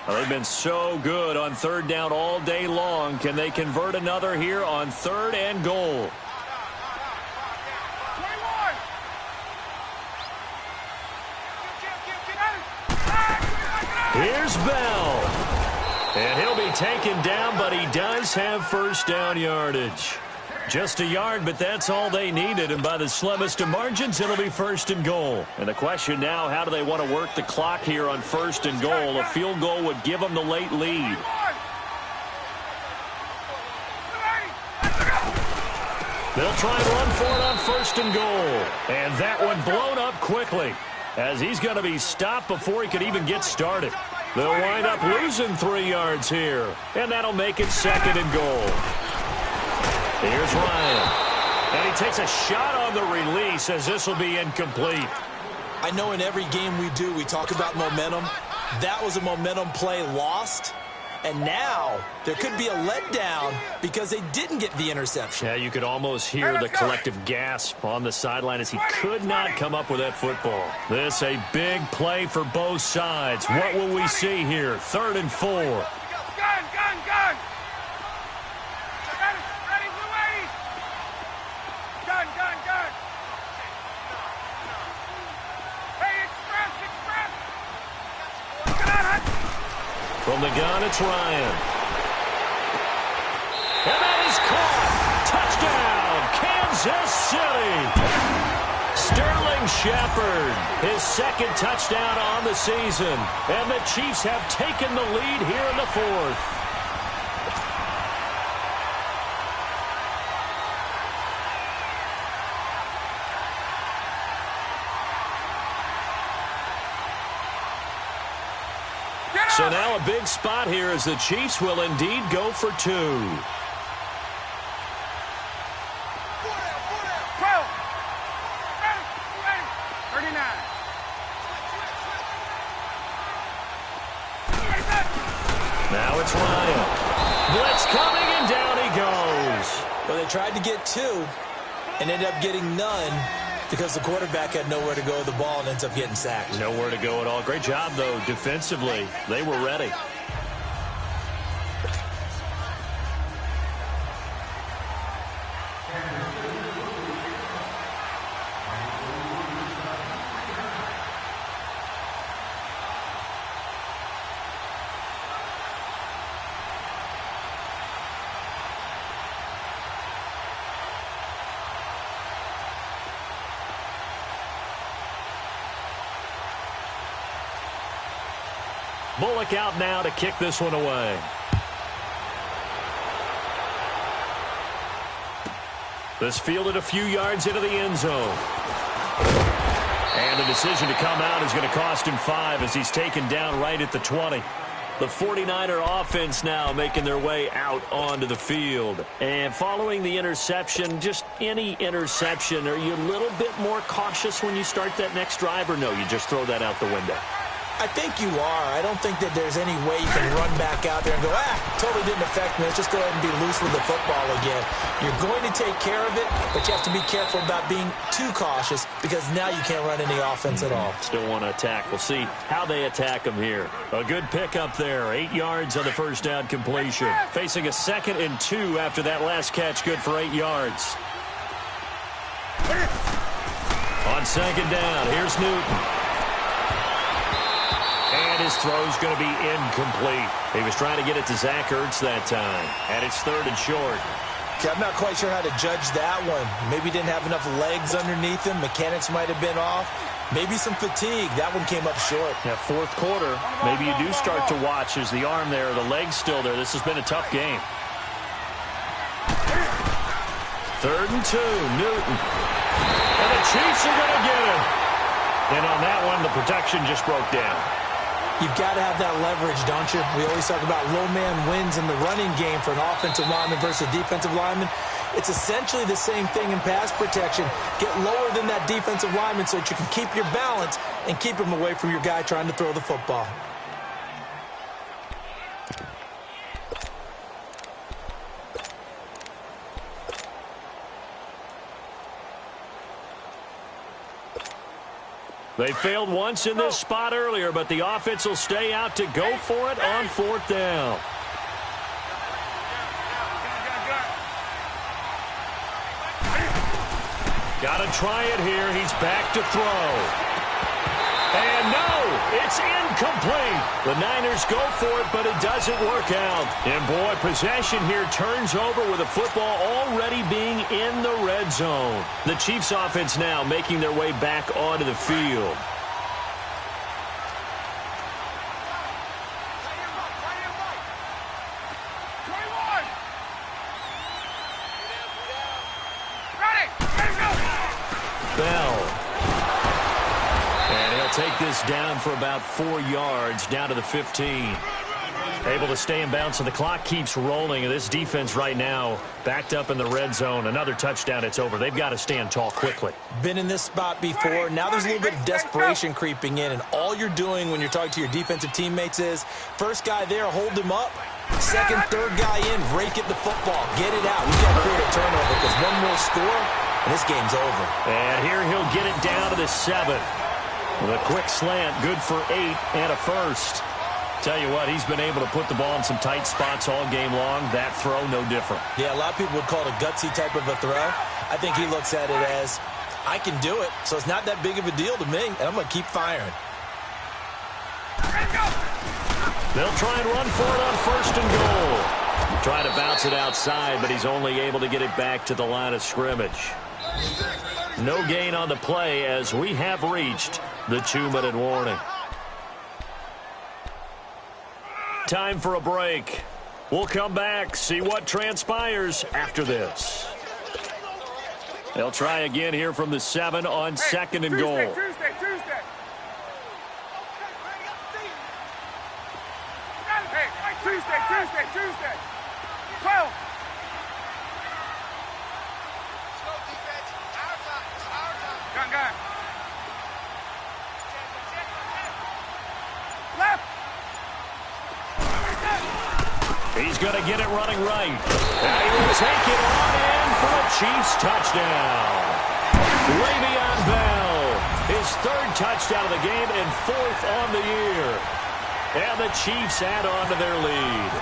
Well, they've been so good on 3rd down all day long. Can they convert another here on 3rd and goal? 21. Here's Bell. And he'll be taken down, but he does have first down yardage. Just a yard, but that's all they needed. And by the slimmest of margins, it'll be 1st and goal. And the question now, how do they want to work the clock here on 1st and goal? A field goal would give them the late lead. They'll try and run for it on 1st and goal. And that one blown up quickly, as he's going to be stopped before he could even get started. They'll wind up losing 3 yards here. And that'll make it 2nd and goal. Here's Ryan. And he takes a shot on the release, as this will be incomplete. I know in every game we do, we talk about momentum. That was a momentum play lost. And now there could be a letdown because they didn't get the interception. Yeah, you could almost hear the collective gasp on the sideline as he could not come up with that football. This a big play for both sides. What will we see here? 3rd and 4. Gun. From the gun, it's Ryan. And that is caught. Touchdown, Kansas City. Sterling Shepard, his 2nd touchdown on the season. And the Chiefs have taken the lead here in the 4th. So now a big spot here as the Chiefs will indeed go for 2. 12. Ready. 39. Now it's Ryan. Blitz coming, and down he goes. Well, they tried to get 2 and ended up getting none because the quarterback had nowhere to go with the ball and ends up getting sacked. Nowhere to go at all. Great job, though, defensively. They were ready. Bullock out now to kick this one away. This fielded a few yards into the end zone. And the decision to come out is going to cost him 5 as he's taken down right at the 20. The 49er offense now making their way out onto the field. And following the interception, just any interception, are you a little bit more cautious when you start that next drive, or no, you just throw that out the window? I think you are. I don't think that there's any way you can run back out there and go, totally didn't affect me. Let's just go ahead and be loose with the football again. You're going to take care of it, but you have to be careful about being too cautious because now you can't run any offense at all. Still want to attack. We'll see how they attack him here. A good pickup there. 8 yards on the first down completion. Facing a 2nd and 2 after that last catch. Good for 8 yards. On 2nd down, here's Newton. his throw's going to be incomplete. He was trying to get it to Zach Ertz that time, and it's 3rd and short. Okay, I'm not quite sure how to judge that one. Maybe didn't have enough legs underneath him. Mechanics might have been off. Maybe some fatigue. That one came up short. Yeah, 4th quarter, maybe you do start to watch as the arm there, the leg's still there. This has been a tough game. 3rd and 2, Newton. And the Chiefs are going to get him. And on that one, the protection just broke down. You've got to have that leverage, don't you? We always talk about low man wins in the running game for an offensive lineman versus a defensive lineman. It's essentially the same thing in pass protection. Get lower than that defensive lineman so that you can keep your balance and keep him away from your guy trying to throw the football. They failed once in this spot earlier, but the offense will stay out to go for it on 4th down. Got to try it here. He's back to throw. And no, it's incomplete. The Niners go for it, but it doesn't work out. And boy, possession here turns over with the football already being in the red zone. The Chiefs offense now making their way back onto the field. Take this down for about 4 yards, down to the 15. Able to stay in bounds, and the clock keeps rolling. And this defense right now backed up in the red zone. Another touchdown, it's over. They've got to stand tall quickly. Been in this spot before. Now there's a little bit of desperation creeping in, and all you're doing when you're talking to your defensive teammates is, first guy there, hold him up. Second, third guy in, rake at the football. Get it out. We've got to create a turnover because one more score, and this game's over. And here he'll get it down to the 7. With a quick slant, good for 8 and a first. Tell you what, he's been able to put the ball in some tight spots all game long. That throw, no different. Yeah, a lot of people would call it a gutsy type of a throw. I think he looks at it as, I can do it, so it's not that big of a deal to me, and I'm going to keep firing. They'll try and run for it on 1st and goal. Trying to bounce it outside, but he's only able to get it back to the line of scrimmage. No gain on the play as we have reached the 2-minute warning. Time for a break. We'll come back, see what transpires after this. They'll try again here from the 7 on 2nd and goal. Tuesday. Hey, Tuesday. 12. Gun. Left. He's going to get it running right. And he will take it on in for a Chiefs touchdown. Le'Veon Bell, his 3rd touchdown of the game and 4th on the year. And the Chiefs add on to their lead.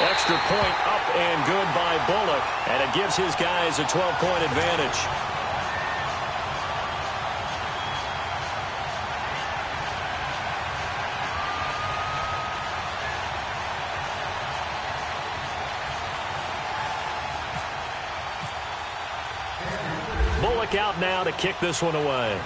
Extra point up and good by Bullock. And it gives his guys a 12-point advantage. Bullock out now to kick this one away.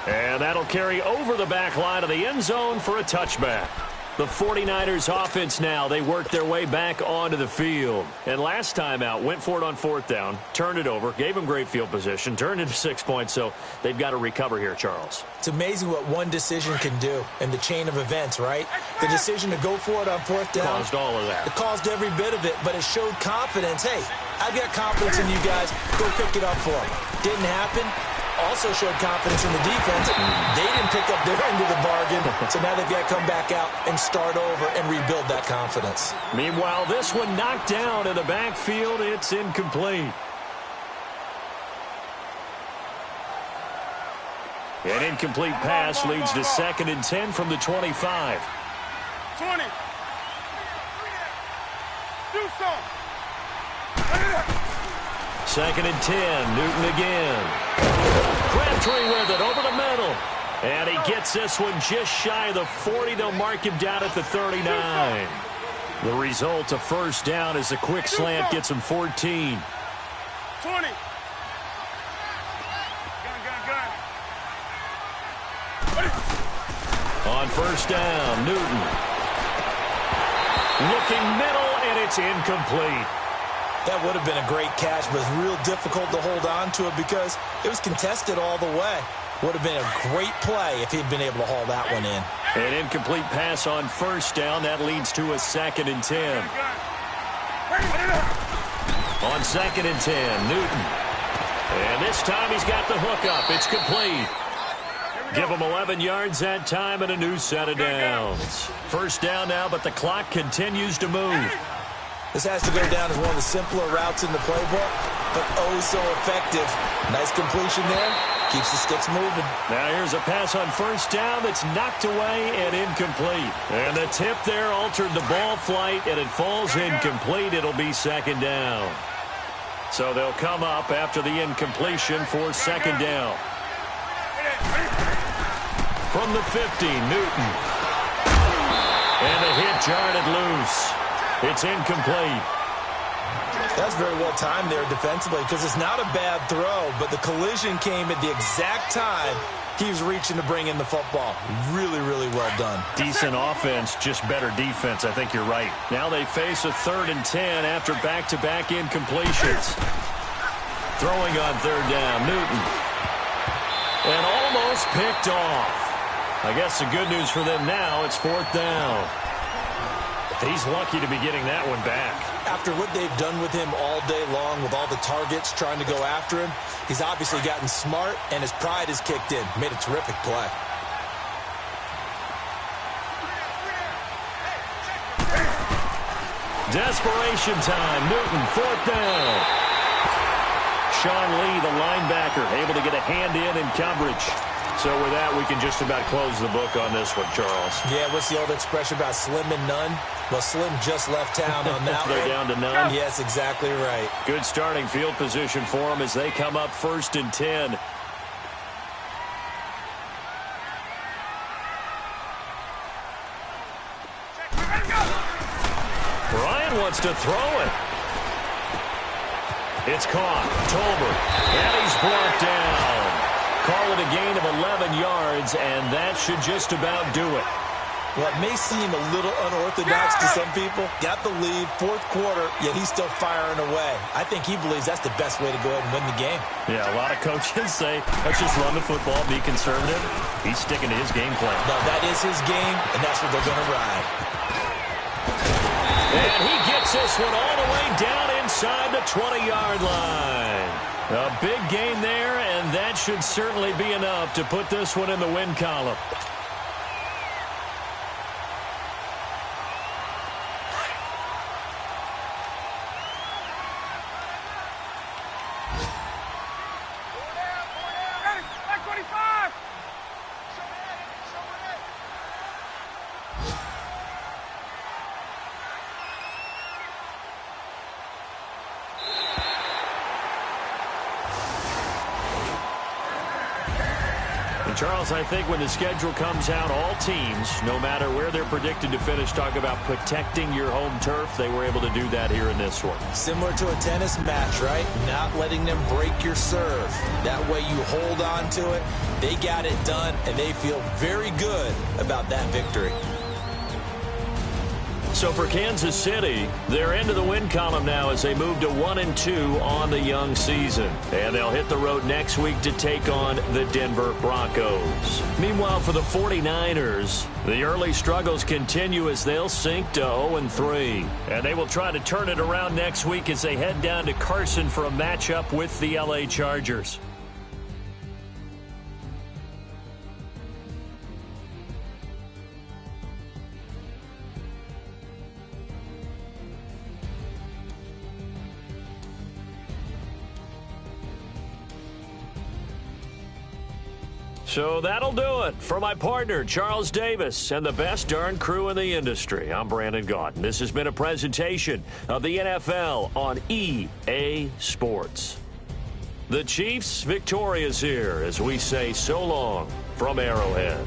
And that'll carry over the back line of the end zone for a touchback. The 49ers offense now, they work their way back onto the field. And last time out, went for it on 4th down, turned it over, gave them great field position, turned it to 6 points, so they've got to recover here, Charles. It's amazing what one decision can do in the chain of events, right? The decision to go for it on 4th down. Caused all of that. It caused every bit of it, but it showed confidence. Hey, I've got confidence in you guys. Go pick it up for them. Didn't happen. Also showed confidence in the defense. They didn't pick up their end of the bargain, so now they've got to come back out and start over and rebuild that confidence. Meanwhile, this one knocked down in the backfield. It's incomplete. An incomplete pass leads to 2nd and 10 from the 25. 20. Do something. 2nd and 10. Newton again. Crabtree with it over the middle. And he gets this one just shy of the 40. They'll mark him down at the 39. The result, a first down as a quick slant gets him 14. 20. On first down, Newton. Looking middle, and it's incomplete. That would have been a great catch, but it's real difficult to hold on to it because it was contested all the way. Would have been a great play if he'd been able to haul that one in. An incomplete pass on first down. That leads to a 2nd and 10. On 2nd and 10, Newton. And this time he's got the hook up. It's complete. Give him 11 yards that time and a new set of downs. First down now, but the clock continues to move. This has to go down as one of the simpler routes in the playbook, but oh so effective. Nice completion there. Keeps the sticks moving. Now here's a pass on first down that's knocked away and incomplete. And the tip there altered the ball flight, and it falls incomplete. It'll be 2nd down. So they'll come up after the incompletion for 2nd down. From the 50, Newton. And the hit jarred it loose. It's incomplete. That's very well timed there defensively because it's not a bad throw, but the collision came at the exact time he was reaching to bring in the football. Really, really well done. Decent offense, just better defense. I think you're right. Now they face a 3rd and 10 after back-to-back incompletions. Throwing on 3rd down, Newton. And almost picked off. I guess the good news for them now, it's 4th down. He's lucky to be getting that one back. After what they've done with him all day long with all the targets trying to go after him, he's obviously gotten smart and his pride has kicked in. Made a terrific play. Desperation time. Newton, 4th down. Sean Lee, the linebacker, able to get a hand in coverage. So with that, we can just about close the book on this one, Charles. Yeah, what's the old expression about slim and none? Well, Slim just left town on that one. They're down to none? Yes, exactly right. Good starting field position for them as they come up 1st and 10. Ryan wants to throw it. It's caught. Tolbert. And he's brought down. Call it a gain of 11 yards, and that should just about do it. Well, it may seem a little unorthodox to some people. Got the lead, 4th quarter, yet he's still firing away. I think he believes that's the best way to go ahead and win the game. Yeah, a lot of coaches say, let's just run the football, be conservative. He's sticking to his game plan. No, that is his game, and that's what they're going to ride. And he gets this one all the way down inside the 20-yard line. A big gain there, and that should certainly be enough to put this one in the win column. Charles, I think when the schedule comes out, all teams, no matter where they're predicted to finish, talk about protecting your home turf. They were able to do that here in this one. Similar to a tennis match, right? Not letting them break your serve. That way you hold on to it. They got it done, and they feel very good about that victory. So for Kansas City, they're into the win column now as they move to 1-2 on the young season. And they'll hit the road next week to take on the Denver Broncos. Meanwhile, for the 49ers, the early struggles continue as they'll sink to 0-3. And they will try to turn it around next week as they head down to Carson for a matchup with the LA Chargers. So that'll do it. For my partner, Charles Davis, and the best darn crew in the industry, I'm Brandon Gaudin. This has been a presentation of the NFL on EA Sports. The Chiefs victorious here as we say so long from Arrowhead.